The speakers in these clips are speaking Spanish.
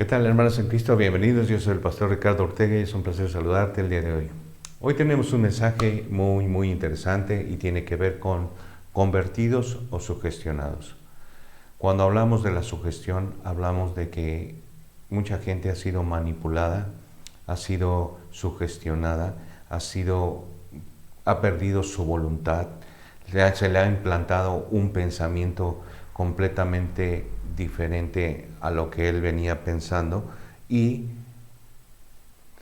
¿Qué tal, hermanos en Cristo? Bienvenidos. Yo soy el pastor Ricardo Ortega y es un placer saludarte el día de hoy. Hoy tenemos un mensaje muy interesante y tiene que ver con convertidos o sugestionados. Cuando hablamos de la sugestión, hablamos de que mucha gente ha sido manipulada, ha sido sugestionada, ha perdido su voluntad, se le ha implantado un pensamiento completamente diferente a lo que él venía pensando y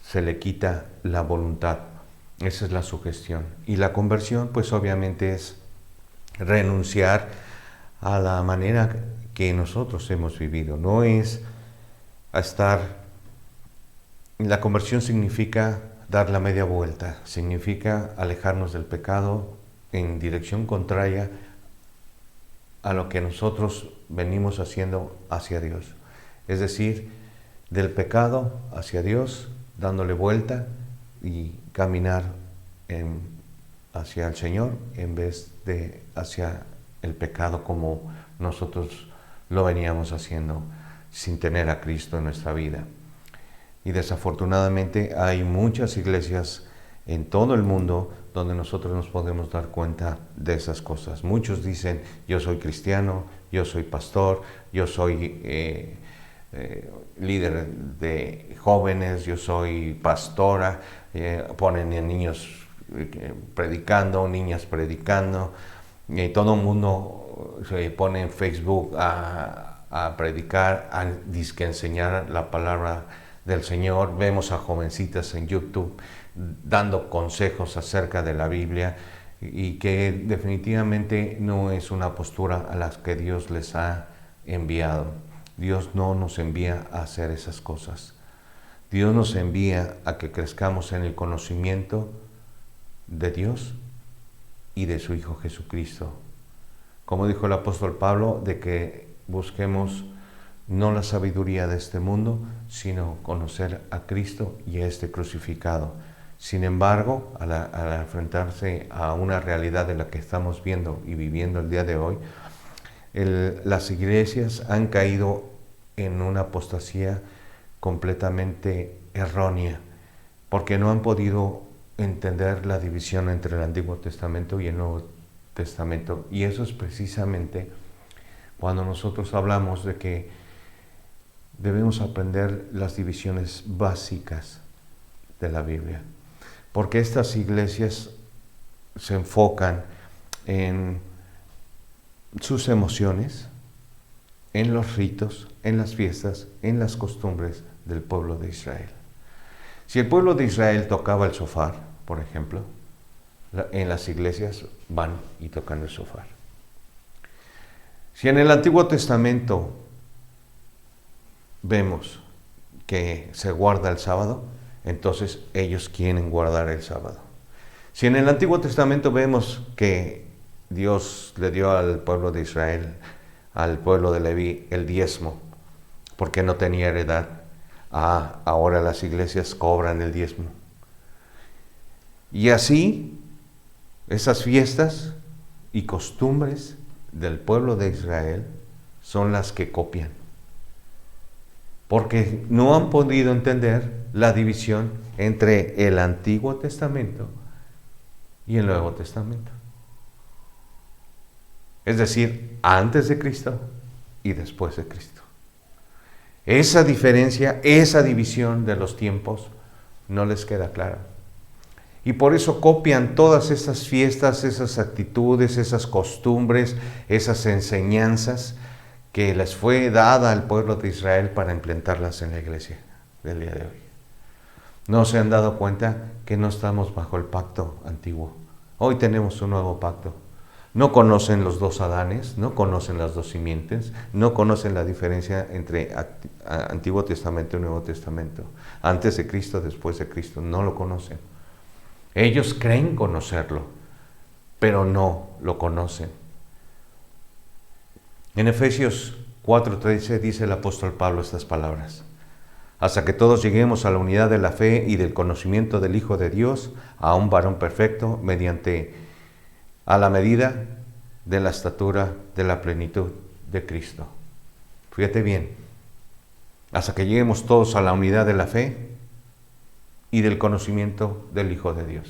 se le quita la voluntad. Esa es la sugestión. Y la conversión, pues obviamente es renunciar a la manera que nosotros hemos vivido. No es La conversión significa dar la media vuelta, significa alejarnos del pecado en dirección contraria a lo que nosotros venimos haciendo hacia Dios. Es decir, del pecado hacia Dios, dándole vuelta y caminar hacia el Señor en vez de hacia el pecado como nosotros lo veníamos haciendo sin tener a Cristo en nuestra vida. Y desafortunadamente hay muchas iglesias en todo el mundo donde nosotros nos podemos dar cuenta de esas cosas. Muchos dicen, yo soy cristiano, yo soy pastor, yo soy líder de jóvenes, yo soy pastora, ponen a niños predicando, niñas predicando, y todo el mundo se pone en Facebook a predicar, a enseñar la palabra del Señor. Vemos a jovencitas en YouTube dando consejos acerca de la Biblia y que definitivamente no es una postura a la que Dios les ha enviado. Dios no nos envía a hacer esas cosas. Dios nos envía a que crezcamos en el conocimiento de Dios y de su Hijo Jesucristo. Como dijo el apóstol Pablo, de que busquemos no la sabiduría de este mundo, sino conocer a Cristo y a este crucificado. Sin embargo, al enfrentarse a una realidad de la que estamos viendo y viviendo el día de hoy, las iglesias han caído en una apostasía completamente errónea, porque no han podido entender la división entre el Antiguo Testamento y el Nuevo Testamento. Y eso es precisamente cuando nosotros hablamos de que debemos aprender las divisiones básicas de la Biblia, porque estas iglesias se enfocan en sus emociones, en los ritos, en las fiestas, en las costumbres del pueblo de Israel. Si el pueblo de Israel tocaba el shofar, por ejemplo, en las iglesias van y tocan el shofar. Si en el Antiguo Testamento vemos que se guarda el sábado, entonces ellos quieren guardar el sábado. Si en el Antiguo Testamento vemos que Dios le dio al pueblo de Israel, al pueblo de Leví, el diezmo, porque no tenía heredad, ahora las iglesias cobran el diezmo. Y así, esas fiestas y costumbres del pueblo de Israel son las que copian, porque no han podido entender la división entre el Antiguo Testamento y el Nuevo Testamento. Es decir, antes de Cristo y después de Cristo. Esa diferencia, esa división de los tiempos no les queda clara. Y por eso copian todas esas fiestas, esas actitudes, esas costumbres, esas enseñanzas que les fue dada al pueblo de Israel para implementarlas en la iglesia del día de hoy. No se han dado cuenta que no estamos bajo el pacto antiguo. Hoy tenemos un nuevo pacto. No conocen los dos Adanes, no conocen las dos simientes, no conocen la diferencia entre Antiguo Testamento y Nuevo Testamento. Antes de Cristo, después de Cristo, no lo conocen. Ellos creen conocerlo, pero no lo conocen. En Efesios 4:13 dice el apóstol Pablo estas palabras: hasta que todos lleguemos a la unidad de la fe y del conocimiento del Hijo de Dios, a un varón perfecto, a la medida de la estatura de la plenitud de Cristo. Fíjate bien, hasta que lleguemos todos a la unidad de la fe y del conocimiento del Hijo de Dios.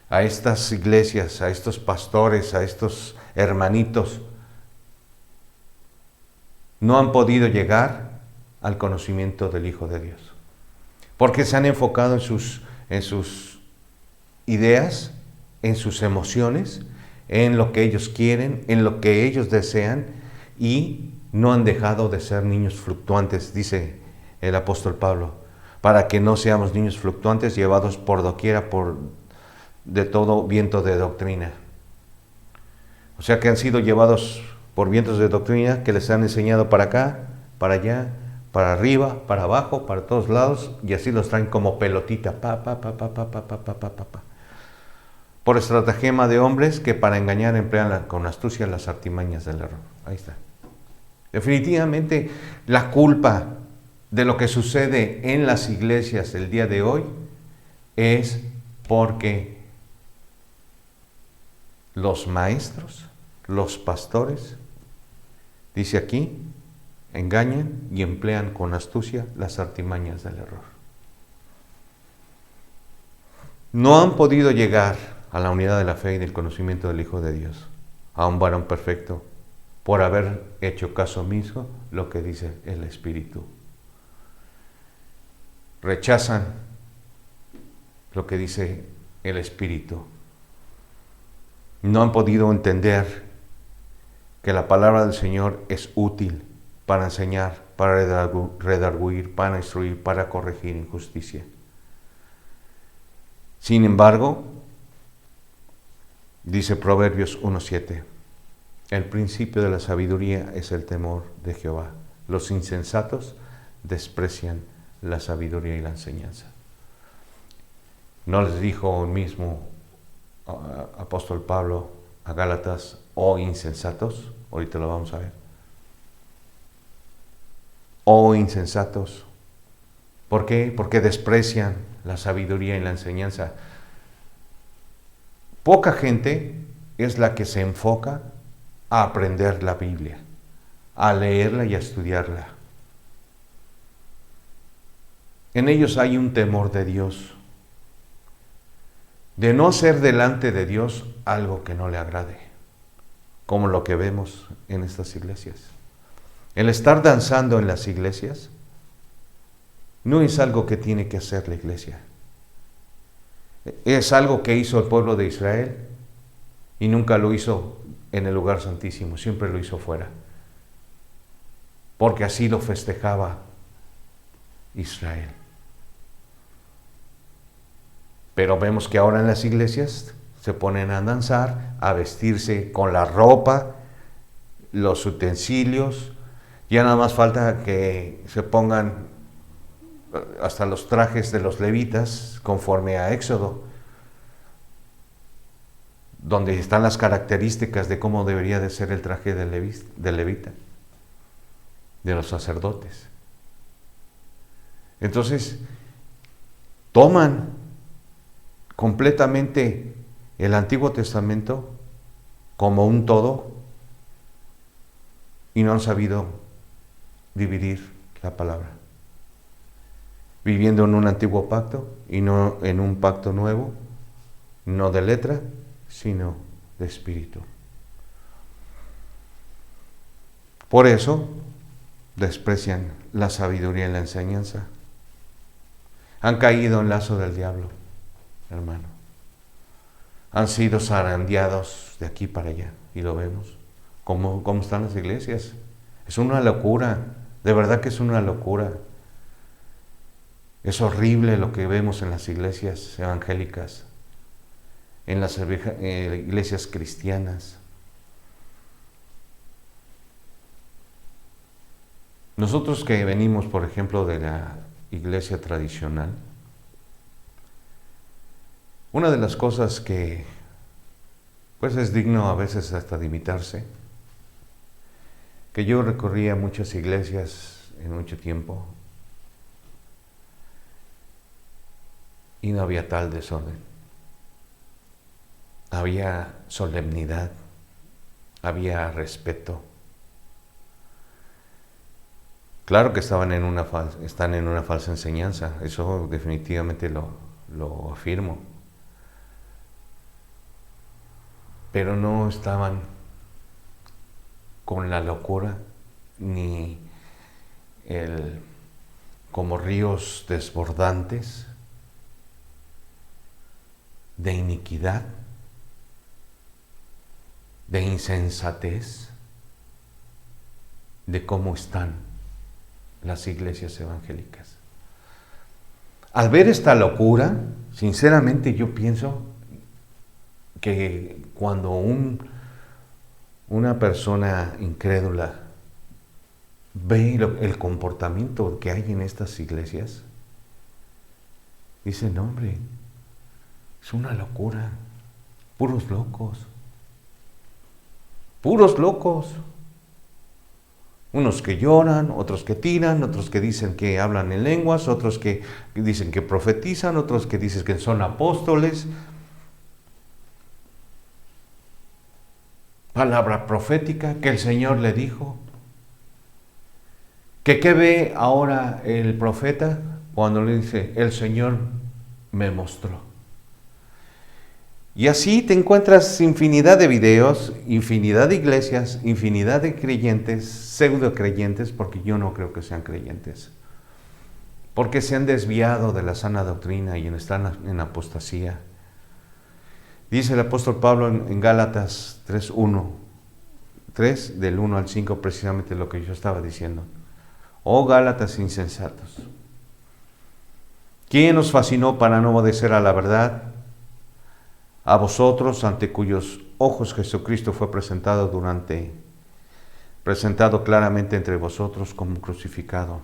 A estas iglesias, a estos pastores, a estos hermanitos, no han podido llegar al conocimiento del Hijo de Dios, porque se han enfocado en sus ideas, en sus emociones, en lo que ellos quieren, en lo que ellos desean, y no han dejado de ser niños fluctuantes, dice el apóstol Pablo, para que no seamos niños fluctuantes llevados por doquiera de todo viento de doctrina. O sea que han sido llevados por vientos de doctrina que les han enseñado para acá, para allá, para arriba, para abajo, para todos lados, y así los traen como pelotita, por estratagema de hombres que para engañar emplean con astucia las artimañas del error. Ahí está. Definitivamente la culpa de lo que sucede en las iglesias el día de hoy es porque los maestros, los pastores, dice aquí, engañan y emplean con astucia las artimañas del error. No han podido llegar a la unidad de la fe y del conocimiento del Hijo de Dios, a un varón perfecto, por haber hecho caso omiso lo que dice el Espíritu. Rechazan lo que dice el Espíritu. No han podido entender que la palabra del Señor es útil para enseñar, para redarguir, para instruir, para corregir injusticia. Sin embargo, dice Proverbios 1:7, el principio de la sabiduría es el temor de Jehová. Los insensatos desprecian la sabiduría y la enseñanza. ¿No les dijo el mismo apóstol Pablo a Gálatas, oh insensatos? Ahorita lo vamos a ver. Oh insensatos. ¿Por qué? Porque desprecian la sabiduría y la enseñanza. Poca gente es la que se enfoca a aprender la Biblia, a leerla y a estudiarla. En ellos hay un temor de Dios, de no hacer delante de Dios algo que no le agrade, como lo que vemos en estas iglesias. El estar danzando en las iglesias no es algo que tiene que hacer la iglesia. Es algo que hizo el pueblo de Israel y nunca lo hizo en el lugar santísimo, siempre lo hizo fuera, porque así lo festejaba Israel. Pero vemos que ahora en las iglesias se ponen a danzar, a vestirse con la ropa, los utensilios. Ya nada más falta que se pongan hasta los trajes de los levitas conforme a Éxodo, donde están las características de cómo debería de ser el traje del levita, de los sacerdotes. Entonces, toman completamente el Antiguo Testamento como un todo y no han sabido dividir la palabra, viviendo en un antiguo pacto y no en un pacto nuevo, no de letra, sino de espíritu. Por eso desprecian la sabiduría y la enseñanza. Han caído en lazo del diablo, hermano. Han sido zarandeados de aquí para allá, y lo vemos. ¿Cómo están las iglesias? Es una locura, de verdad que es una locura. Es horrible lo que vemos en las iglesias evangélicas, en las iglesias cristianas. Nosotros que venimos, por ejemplo, de la iglesia tradicional, una de las cosas que pues es digno a veces hasta de imitarse, que yo recorría muchas iglesias en mucho tiempo y no había tal desorden. Había solemnidad, había respeto. Claro que están en una falsa enseñanza, eso definitivamente lo afirmo. Pero no estaban con la locura ni como ríos desbordantes de iniquidad, de insensatez, de cómo están las iglesias evangélicas. Al ver esta locura, sinceramente yo pienso que cuando una persona incrédula ve el comportamiento que hay en estas iglesias, dice, no hombre, es una locura, puros locos, puros locos. Unos que lloran, otros que tiran, otros que dicen que hablan en lenguas, otros que dicen que profetizan, otros que dicen que son apóstoles. Palabra profética que el Señor le dijo. ¿Qué ve ahora el profeta cuando le dice, el Señor me mostró? Y así te encuentras infinidad de videos, infinidad de iglesias, infinidad de creyentes, pseudo creyentes, porque yo no creo que sean creyentes, porque se han desviado de la sana doctrina y están en apostasía. Dice el apóstol Pablo en Gálatas 3 del 1 al 5, precisamente lo que yo estaba diciendo. Oh Gálatas insensatos, ¿quién os fascinó para no obedecer a la verdad? A vosotros, ante cuyos ojos Jesucristo fue presentado claramente entre vosotros como crucificado.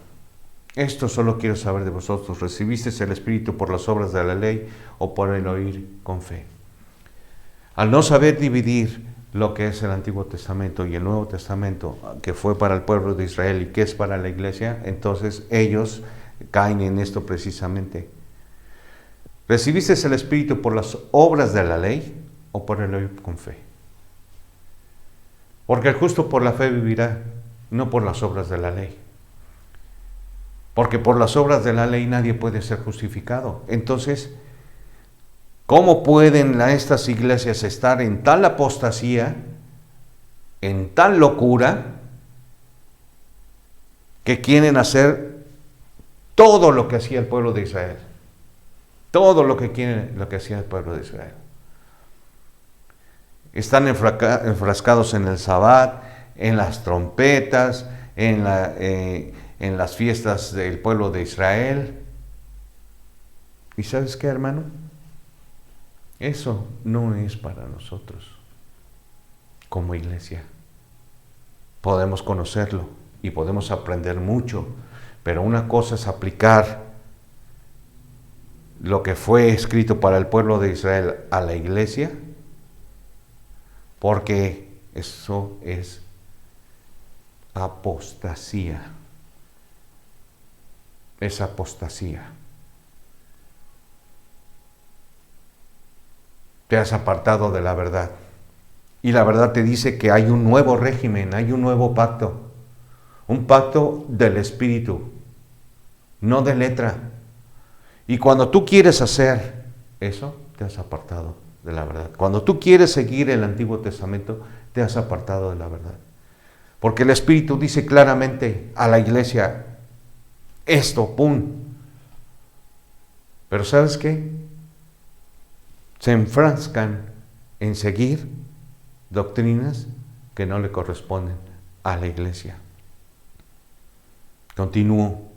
Esto solo quiero saber de vosotros, ¿recibisteis el Espíritu por las obras de la ley o por el oír con fe? Al no saber dividir lo que es el Antiguo Testamento y el Nuevo Testamento, que fue para el pueblo de Israel y que es para la iglesia, entonces ellos caen en esto precisamente. ¿Recibiste el Espíritu por las obras de la ley o por el oír con fe? Porque el justo por la fe vivirá, no por las obras de la ley. Porque por las obras de la ley nadie puede ser justificado. Entonces, ¿cómo pueden estas iglesias estar en tal apostasía, en tal locura, que quieren hacer todo lo que hacía el pueblo de Israel? Todo lo que hacía el pueblo de Israel. Están enfrascados en el Sabbat, en las trompetas, en las fiestas del pueblo de Israel. ¿Y sabes qué, hermano? Eso no es para nosotros como iglesia. Podemos conocerlo y podemos aprender mucho, pero una cosa es aplicar lo que fue escrito para el pueblo de Israel a la iglesia, porque eso es apostasía. Es apostasía. Te has apartado de la verdad. Y la verdad te dice que hay un nuevo régimen, hay un nuevo pacto. Un pacto del Espíritu, no de letra. Y cuando tú quieres hacer eso, te has apartado de la verdad. Cuando tú quieres seguir el Antiguo Testamento, te has apartado de la verdad. Porque el Espíritu dice claramente a la iglesia, esto, pum. Pero ¿sabes qué? Se enfrascan en seguir doctrinas que no le corresponden a la iglesia. Continúo.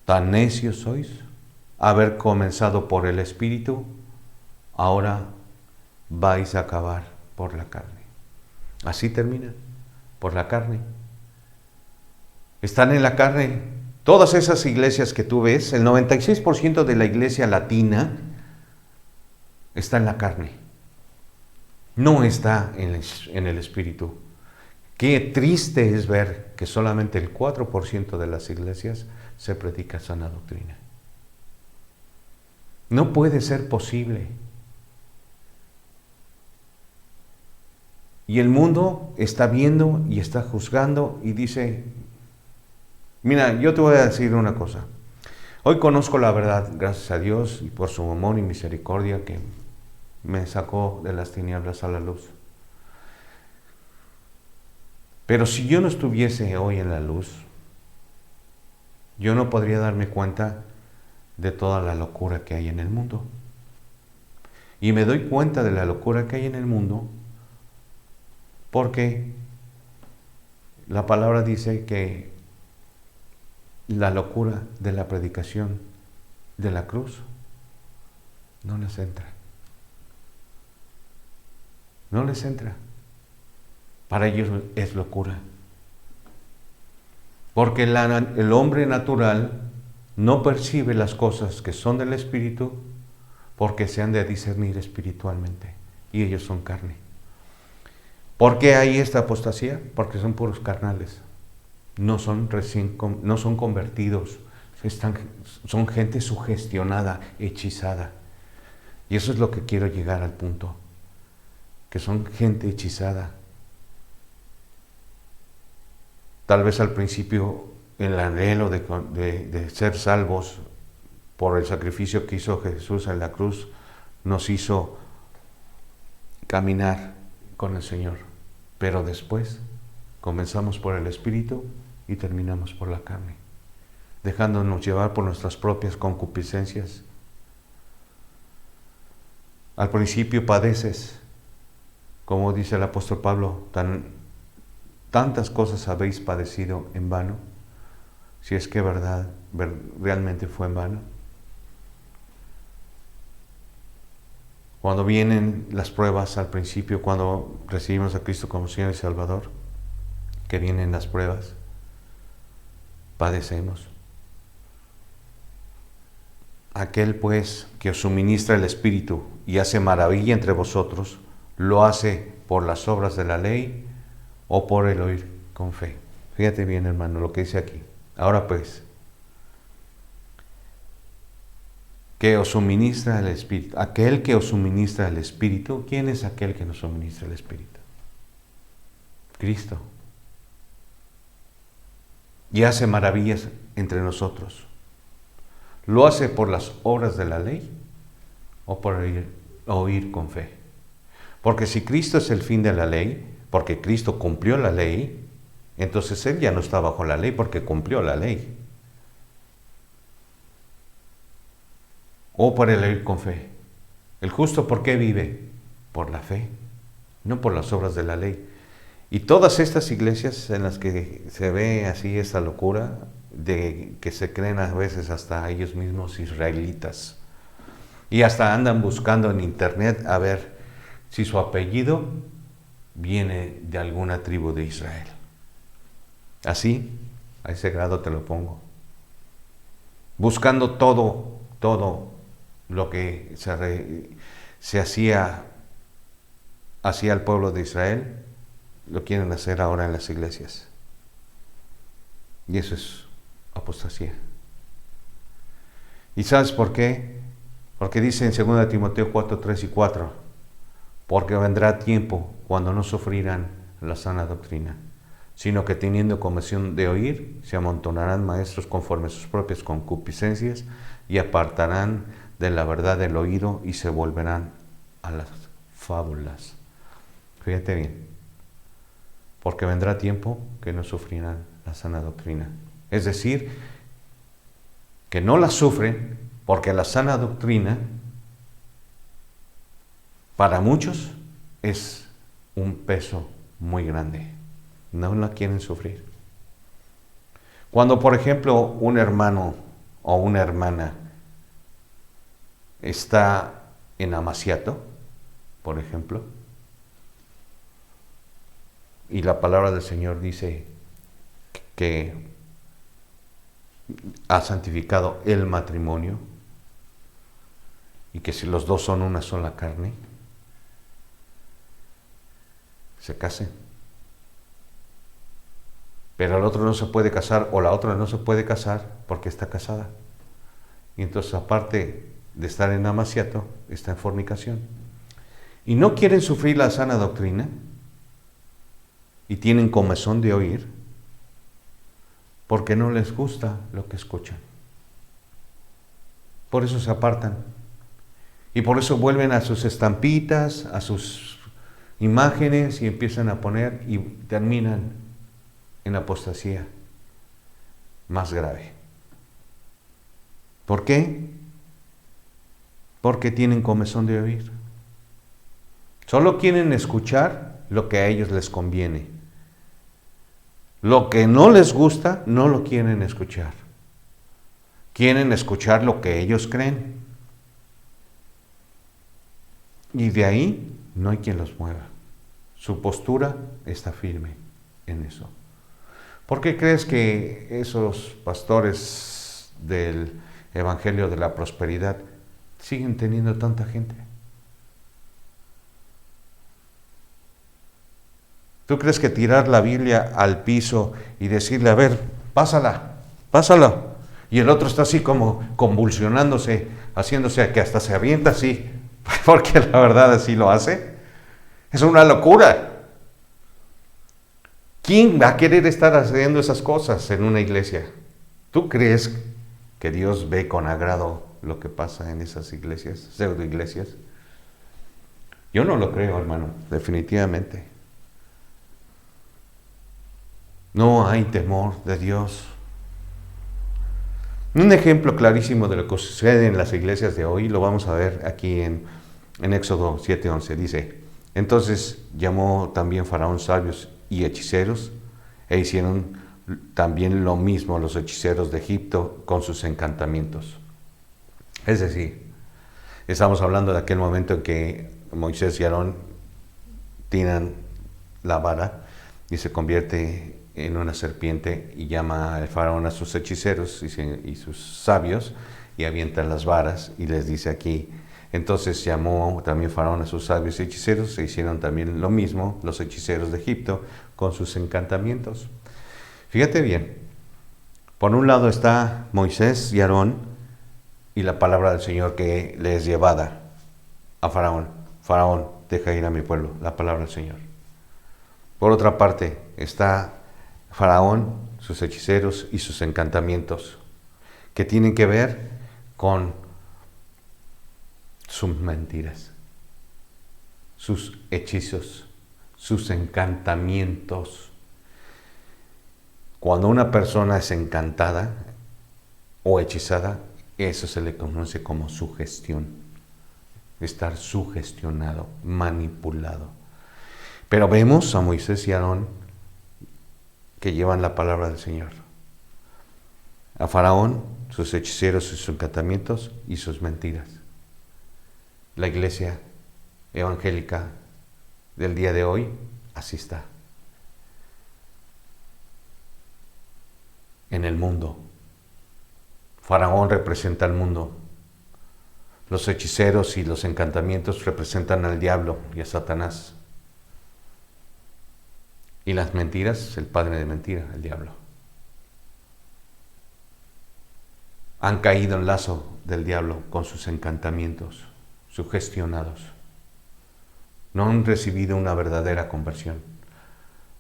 Tan necios sois, haber comenzado por el Espíritu, ahora vais a acabar por la carne. Así termina, por la carne. Están en la carne. Todas esas iglesias que tú ves, el 96% de la iglesia latina está en la carne. No está en el Espíritu. Qué triste es ver que solamente el 4% de las iglesias se predica sana doctrina. No puede ser posible. Y el mundo está viendo y está juzgando y dice, Mira, yo te voy a decir una cosa. Hoy conozco la verdad, gracias a Dios y por su amor y misericordia que me sacó de las tinieblas a la luz. Pero si yo no estuviese hoy en la luz, yo no podría darme cuenta de toda la locura que hay en el mundo. Y me doy cuenta de la locura que hay en el mundo porque la palabra dice que la locura de la predicación de la cruz no les entra. No les entra. Para ellos es locura. Porque el hombre natural no percibe las cosas que son del Espíritu porque se han de discernir espiritualmente. Y ellos son carne. ¿Por qué hay esta apostasía? Porque son puros carnales. No son convertidos. Son gente sugestionada, hechizada. Y eso es lo que quiero llegar al punto. Que son gente hechizada. Tal vez al principio el anhelo de ser salvos por el sacrificio que hizo Jesús en la cruz nos hizo caminar con el Señor. Pero después comenzamos por el Espíritu y terminamos por la carne, dejándonos llevar por nuestras propias concupiscencias. Al principio padeces, como dice el apóstol Pablo, tantas cosas habéis padecido en vano, si es que realmente fue en vano. Cuando vienen las pruebas al principio, cuando recibimos a Cristo como Señor y Salvador, que vienen las pruebas, padecemos. Aquel pues que os suministra el Espíritu y hace maravilla entre vosotros, lo hace por las obras de la ley o por el oír con fe. Fíjate bien, hermano, lo que dice aquí. Ahora pues, que os suministra el Espíritu. Aquel que os suministra el Espíritu, ¿quién es aquel que nos suministra el Espíritu? Cristo. Y hace maravillas entre nosotros. ¿Lo hace por las obras de la ley o por oír con fe? Porque si Cristo es el fin de la ley, porque Cristo cumplió la ley, entonces Él ya no está bajo la ley porque cumplió la ley. O por el oír con fe. ¿El justo por qué vive? Por la fe, no por las obras de la ley. Y todas estas iglesias en las que se ve así esta locura, de que se creen a veces hasta ellos mismos israelitas, y hasta andan buscando en internet a ver si su apellido viene de alguna tribu de Israel. Así, a ese grado te lo pongo. Buscando todo lo que se hacía el pueblo de Israel, lo quieren hacer ahora en las iglesias. Y eso es apostasía. ¿Y sabes por qué? Porque dice en 2 Timoteo 4, 3 y 4, porque vendrá tiempo cuando no sufrirán la sana doctrina, sino que teniendo comezón de oír, se amontonarán maestros conforme a sus propias concupiscencias y apartarán de la verdad del oído y se volverán a las fábulas. Fíjate bien, porque vendrá tiempo que no sufrirán la sana doctrina. Es decir, que no la sufren porque la sana doctrina para muchos es un peso muy grande. No la quieren sufrir. Cuando, por ejemplo, un hermano o una hermana está en amaciato, por ejemplo, y la palabra del Señor dice que ha santificado el matrimonio y que si los dos son una sola carne, se casen. Pero el otro no se puede casar o la otra no se puede casar porque está casada. Y entonces, aparte de estar en amaciato, está en fornicación. Y no quieren sufrir la sana doctrina y tienen comezón de oír. porque no les gusta lo que escuchan. Por eso se apartan. Y por eso vuelven a sus estampitas, a sus imágenes y empiezan a poner y terminan en apostasía más grave. ¿Por qué? Porque tienen comezón de oír. Solo quieren escuchar lo que a ellos les conviene. Lo que no les gusta, no lo quieren escuchar. Quieren escuchar lo que ellos creen. Y de ahí no hay quien los mueva. Su postura está firme en eso. ¿Por qué crees que esos pastores del Evangelio de la Prosperidad siguen teniendo tanta gente? ¿Tú crees que tirar la Biblia al piso y decirle, a ver, pásala, pásala? Y el otro está así como convulsionándose, haciéndose que hasta se avienta así, porque la verdad así lo hace. Es una locura. ¿Quién va a querer estar haciendo esas cosas en una iglesia? ¿Tú crees que Dios ve con agrado lo que pasa en esas iglesias, pseudo iglesias? Yo no lo creo, hermano, definitivamente. No hay temor de Dios. Un ejemplo clarísimo de lo que sucede en las iglesias de hoy lo vamos a ver aquí en Éxodo 7:11. Dice, entonces llamó también Faraón sabios y hechiceros, e hicieron también lo mismo los hechiceros de Egipto con sus encantamientos. Es decir, estamos hablando de aquel momento en que Moisés y Aarón tiran la vara y se convierte en una serpiente y llama el faraón a sus hechiceros y sus sabios y avientan las varas y les dice aquí, entonces llamó también faraón a sus sabios y hechiceros, e hicieron también lo mismo los hechiceros de Egipto con sus encantamientos. Fíjate bien, por un lado está Moisés y Aarón y la palabra del Señor que le es llevada a Faraón. Faraón, deja ir a mi pueblo, la palabra del Señor. Por otra parte está Faraón, sus hechiceros y sus encantamientos, que tienen que ver con sus mentiras, sus hechizos, sus encantamientos. Cuando una persona es encantada o hechizada, eso se le conoce como sugestión, estar sugestionado, manipulado. Pero vemos a Moisés y Aarón que llevan la palabra del Señor. A Faraón, sus hechiceros, sus encantamientos y sus mentiras. La iglesia evangélica del día de hoy, así está. En el mundo. Faraón representa al mundo. Los hechiceros y los encantamientos representan al diablo y a Satanás. Y las mentiras, el padre de mentira, el diablo. Han caído en lazo del diablo con sus encantamientos, sugestionados. No han recibido una verdadera conversión.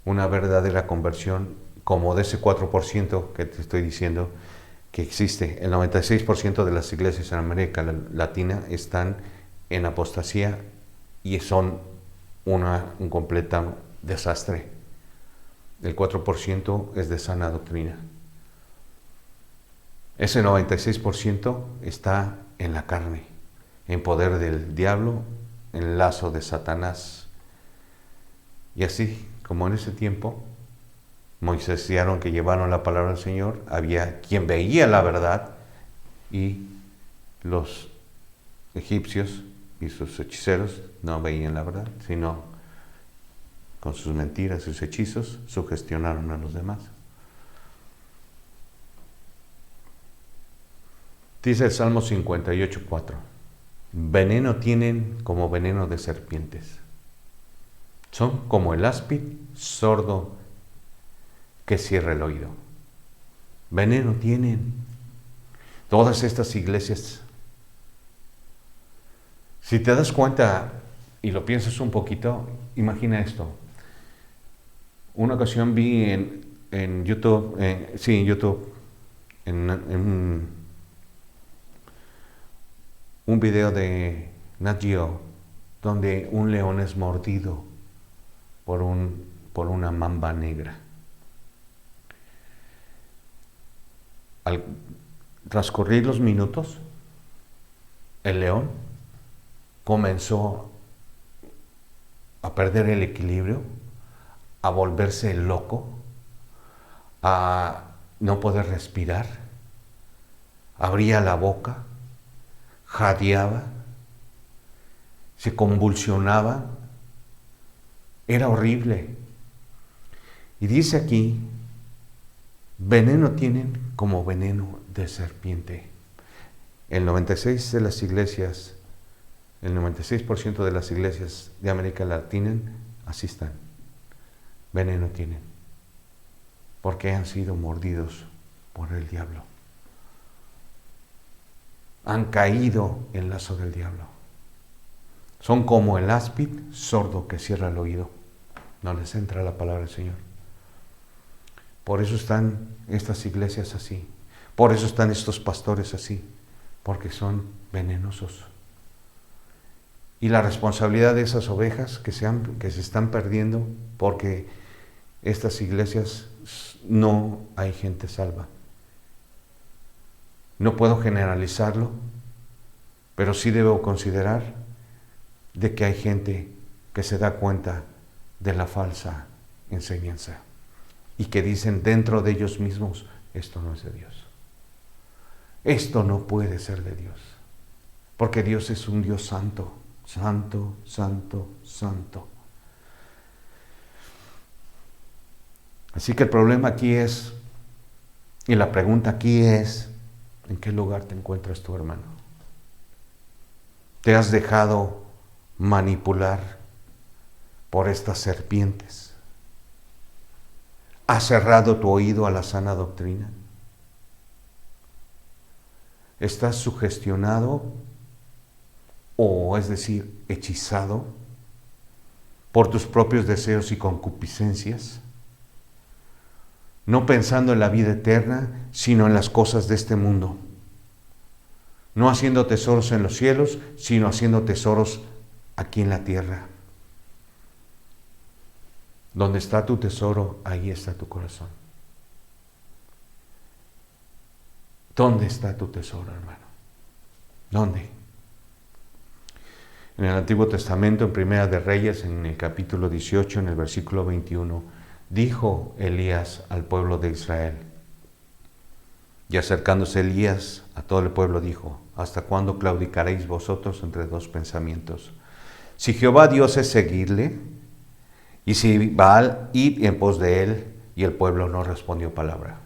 Una verdadera conversión como de ese 4% que te estoy diciendo que existe. El 96% de las iglesias en América Latina están en apostasía y son un completo desastre. El 4% es de sana doctrina. Ese 96% está en la carne, en poder del diablo, en lazo de Satanás. Y así como en ese tiempo, Moisés y Aarón que llevaron la palabra del Señor, había quien veía la verdad y los egipcios y sus hechiceros no veían la verdad, sino con sus mentiras, sus hechizos, sugestionaron a los demás. Dice el Salmo 58:4, veneno tienen como veneno de serpientes. Son como el áspid sordo que cierra el oído. Veneno tienen todas estas iglesias. Si te das cuenta y lo piensas un poquito, imagina esto. Una ocasión vi en en YouTube, sí, en YouTube, en un video de Nat Geo, donde un león es mordido por una mamba negra. Al transcurrir los minutos, el león comenzó a perder el equilibrio, a volverse loco, a no poder respirar, abría la boca, jadeaba, se convulsionaba, era horrible. Y dice aquí, veneno tienen como veneno de serpiente. El 96% de las iglesias de América Latina así están. Veneno tienen, porque han sido mordidos por el diablo. Han caído en el lazo del diablo. Son como el áspid sordo que cierra el oído. No les entra la palabra del Señor. Por eso están estas iglesias así. Por eso están estos pastores así. Porque son venenosos. Y la responsabilidad de esas ovejas que se están perdiendo, porque estas iglesias no hay gente salva. No puedo generalizarlo, pero sí debo considerar de que hay gente que se da cuenta de la falsa enseñanza y que dicen dentro de ellos mismos, esto no es de Dios. Esto no puede ser de Dios, porque Dios es un Dios santo, santo, santo, santo. Así que el problema aquí es, y la pregunta aquí es, ¿en qué lugar te encuentras tú, hermano? ¿Te has dejado manipular por estas serpientes? ¿Has cerrado tu oído a la sana doctrina? ¿Estás sugestionado o, es decir, hechizado por tus propios deseos y concupiscencias? No pensando en la vida eterna, sino en las cosas de este mundo. No haciendo tesoros en los cielos, sino haciendo tesoros aquí en la tierra. Donde está tu tesoro, ahí está tu corazón. ¿Dónde está tu tesoro, hermano? ¿Dónde? En el Antiguo Testamento, en Primera de Reyes, en el capítulo 18, en el versículo 21, dijo Elías al pueblo de Israel, y acercándose Elías a todo el pueblo dijo, ¿hasta cuándo claudicaréis vosotros entre dos pensamientos? Si Jehová Dios es seguirle, y si Baal, id en pos de él. Y el pueblo no respondió palabra.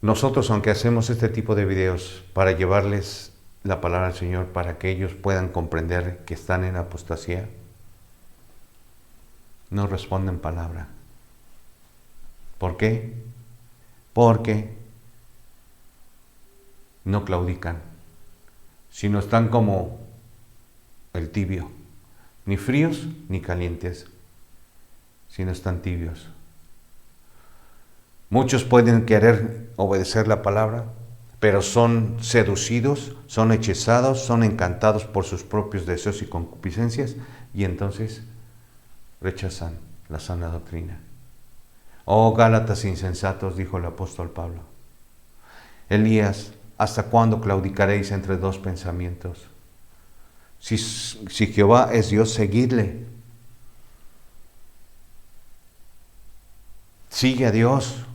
Nosotros, aunque hacemos este tipo de videos para llevarles la palabra al Señor, para que ellos puedan comprender que están en apostasía, no responden palabra. ¿Por qué? Porque no claudican, sino están como el tibio, ni fríos ni calientes, sino están tibios. Muchos pueden querer obedecer la palabra, pero son seducidos, son hechizados, son encantados por sus propios deseos y concupiscencias, y entonces rechazan la sana doctrina. Oh Gálatas insensatos, dijo el apóstol Pablo. Elías, ¿hasta cuándo claudicaréis entre dos pensamientos? Si Jehová es Dios, seguidle. Sigue a Dios.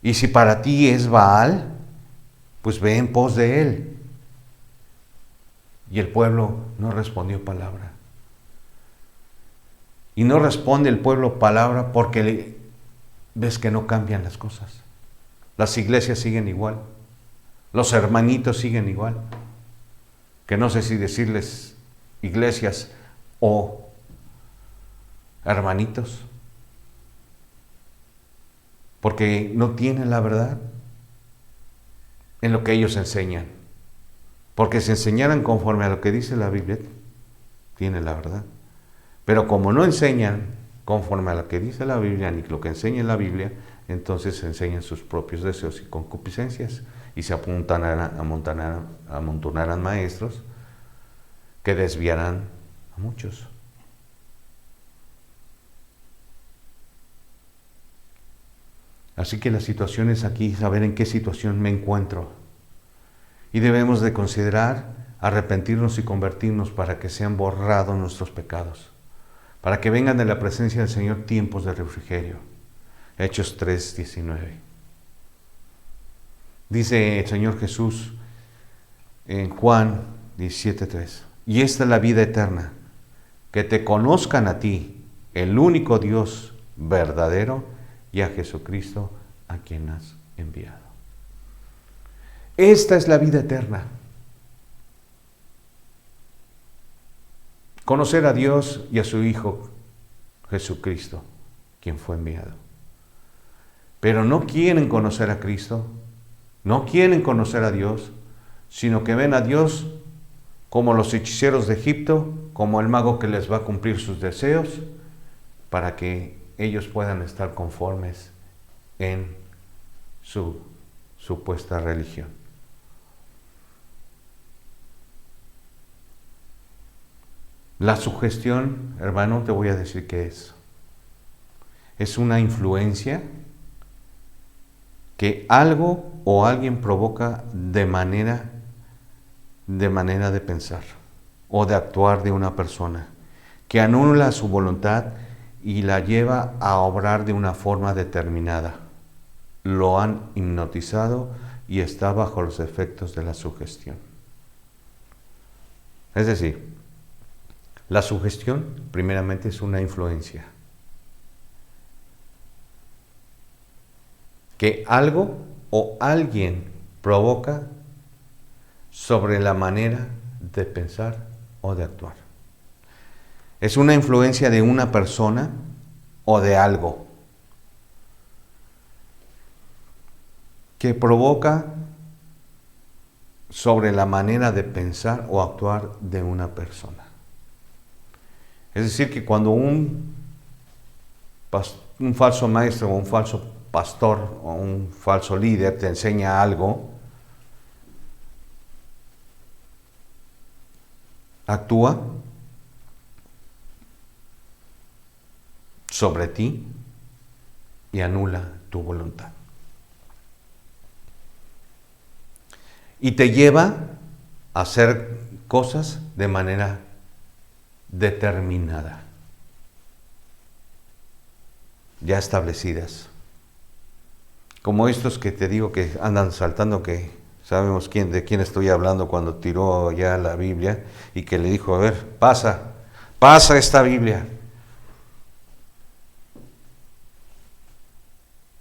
Y si para ti es Baal, pues ve en pos de él. Y el pueblo no respondió palabra. Y no responde el pueblo palabra porque ves que no cambian las cosas. Las iglesias siguen igual. Los hermanitos siguen igual. Que no sé si decirles iglesias o hermanitos. Porque no tienen la verdad en lo que ellos enseñan. Porque si enseñaran conforme a lo que dice la Biblia, tienen la verdad. Pero como no enseñan conforme a lo que dice la Biblia ni lo que enseña la Biblia, entonces enseñan sus propios deseos y concupiscencias y se amontonarán maestros que desviarán a muchos. Así que la situación es aquí, saber en qué situación me encuentro. Y debemos de considerar arrepentirnos y convertirnos para que sean borrados nuestros pecados, para que vengan de la presencia del Señor tiempos de refrigerio. Hechos 3:19. Dice el Señor Jesús en Juan 17:3, y esta es la vida eterna, que te conozcan a ti, el único Dios verdadero, y a Jesucristo a quien has enviado. Esta es la vida eterna. Conocer a Dios y a su Hijo Jesucristo, quien fue enviado. Pero no quieren conocer a Cristo, no quieren conocer a Dios, sino que ven a Dios como los hechiceros de Egipto, como el mago que les va a cumplir sus deseos, para que ellos puedan estar conformes en su supuesta religión. La sugestión, hermano, te voy a decir qué es. Es una influencia que algo o alguien provoca de manera de pensar o de actuar de una persona, que anula su voluntad y la lleva a obrar de una forma determinada. Lo han hipnotizado y está bajo los efectos de la sugestión. Es decir, la sugestión primeramente es una influencia. Que algo o alguien provoca sobre la manera de pensar o de actuar. Es una influencia de una persona o de algo que provoca sobre la manera de pensar o actuar de una persona. Es decir, que cuando un falso maestro o un falso pastor o un falso líder te enseña algo, actúa sobre ti y anula tu voluntad. Y te lleva a hacer cosas de manera determinada, ya establecidas. Como estos que te digo que andan saltando, que sabemos de quién estoy hablando cuando tiró ya la Biblia y que le dijo, a ver, pasa esta Biblia.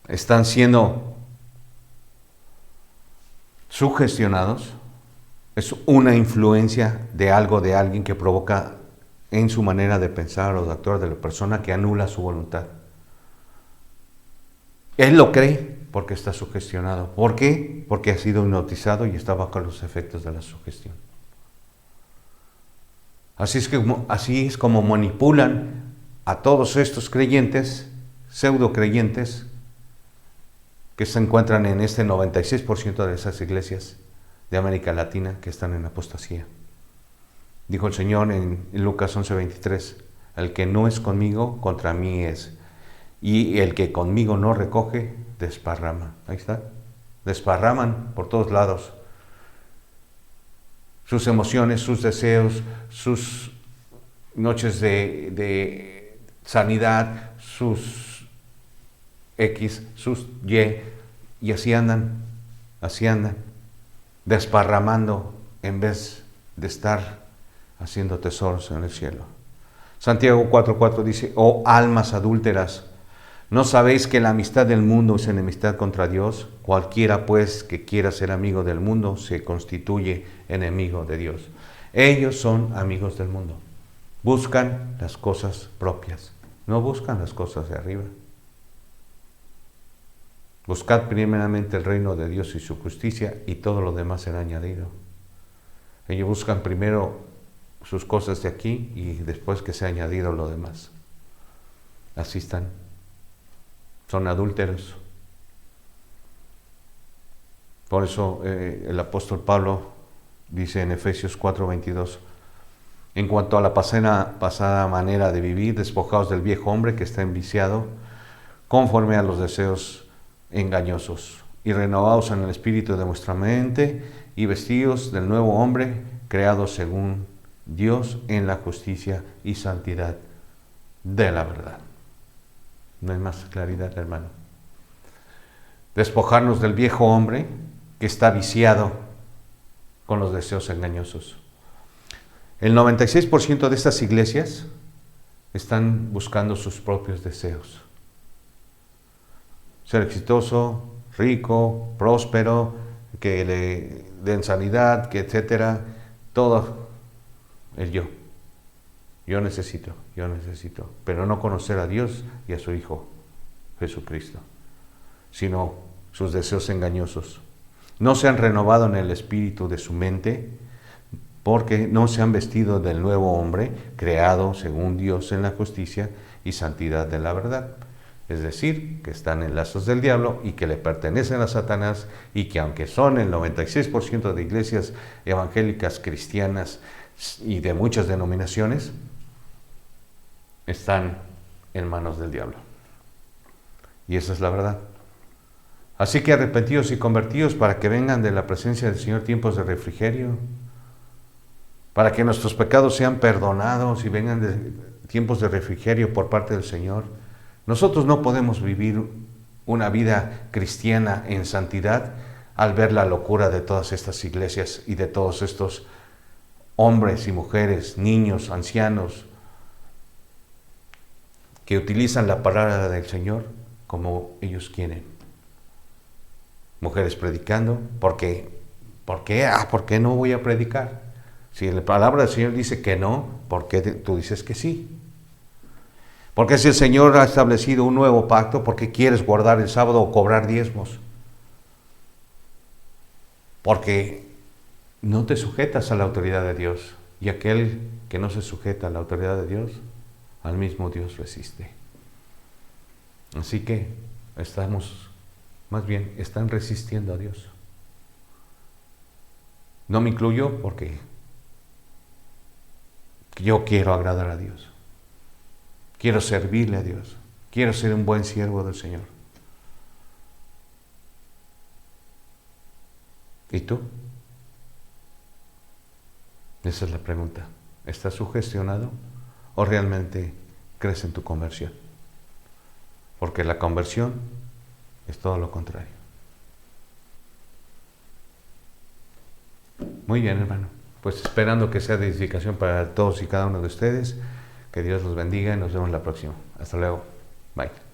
Están siendo sugestionados. Es una influencia de algo, de alguien que provoca en su manera de pensar o de actuar de la persona, que anula su voluntad. Él lo cree porque está sugestionado. ¿Por qué? Porque ha sido hipnotizado y está bajo los efectos de la sugestión. Así es como manipulan a todos estos creyentes, pseudo creyentes, que se encuentran en este 96% de esas iglesias de América Latina que están en apostasía. Dijo el Señor en Lucas 11:23, el que no es conmigo, contra mí es. Y el que conmigo no recoge, desparrama. Ahí está. Desparraman por todos lados sus emociones, sus deseos, sus noches de sanidad, sus X, sus y así andan, desparramando en vez de estar haciendo tesoros en el cielo. Santiago 4:4 dice, oh almas adúlteras, ¿no sabéis que la amistad del mundo es enemistad contra Dios? Cualquiera pues que quiera ser amigo del mundo se constituye enemigo de Dios. Ellos son amigos del mundo. Buscan las cosas propias, no buscan las cosas de arriba. Buscad primeramente el reino de Dios y su justicia y todo lo demás será añadido. Ellos buscan primero sus cosas de aquí y después que sea añadido lo demás. Así están. Son adúlteros. Por eso el apóstol Pablo dice en Efesios 4:22, en cuanto a la pasada manera de vivir, despojaos del viejo hombre que está enviciado, conforme a los deseos engañosos, y renovaos en el espíritu de vuestra mente, y vestidos del nuevo hombre, creado según Dios en la justicia y santidad de la verdad. No hay más claridad, hermano. Despojarnos del viejo hombre que está viciado con los deseos engañosos. El 96% de estas iglesias están buscando sus propios deseos. Ser exitoso, rico, próspero, que le den sanidad, que etcétera. Todo el yo. Yo necesito. Pero no conocer a Dios y a su Hijo, Jesucristo, sino sus deseos engañosos. No se han renovado en el espíritu de su mente, porque no se han vestido del nuevo hombre, creado según Dios en la justicia y santidad de la verdad. Es decir, que están en lazos del diablo y que le pertenecen a Satanás, y que aunque son el 96% de iglesias evangélicas cristianas y de muchas denominaciones, están en manos del diablo. Y esa es la verdad. Así que arrepentidos y convertidos para que vengan de la presencia del Señor tiempos de refrigerio, para que nuestros pecados sean perdonados y vengan de tiempos de refrigerio por parte del Señor. Nosotros no podemos vivir una vida cristiana en santidad al ver la locura de todas estas iglesias y de todos estos hombres y mujeres, niños, ancianos, que utilizan la palabra del Señor como ellos quieren. Mujeres predicando, ¿por qué? ¿Por qué no voy a predicar? Si la palabra del Señor dice que no, ¿por qué tú dices que sí? Porque si el Señor ha establecido un nuevo pacto, ¿por qué quieres guardar el sábado o cobrar diezmos? Porque no te sujetas a la autoridad de Dios. Y aquel que no se sujeta a la autoridad de Dios, al mismo Dios resiste. Así que están resistiendo a Dios. No me incluyo porque yo quiero agradar a Dios. Quiero servirle a Dios. Quiero ser un buen siervo del Señor. ¿Y tú? Esa es la pregunta. ¿Estás sugestionado o realmente crees en tu conversión? Porque la conversión es todo lo contrario. Muy bien, hermano. Pues esperando que sea de edificación para todos y cada uno de ustedes. Que Dios los bendiga y nos vemos la próxima. Hasta luego. Bye.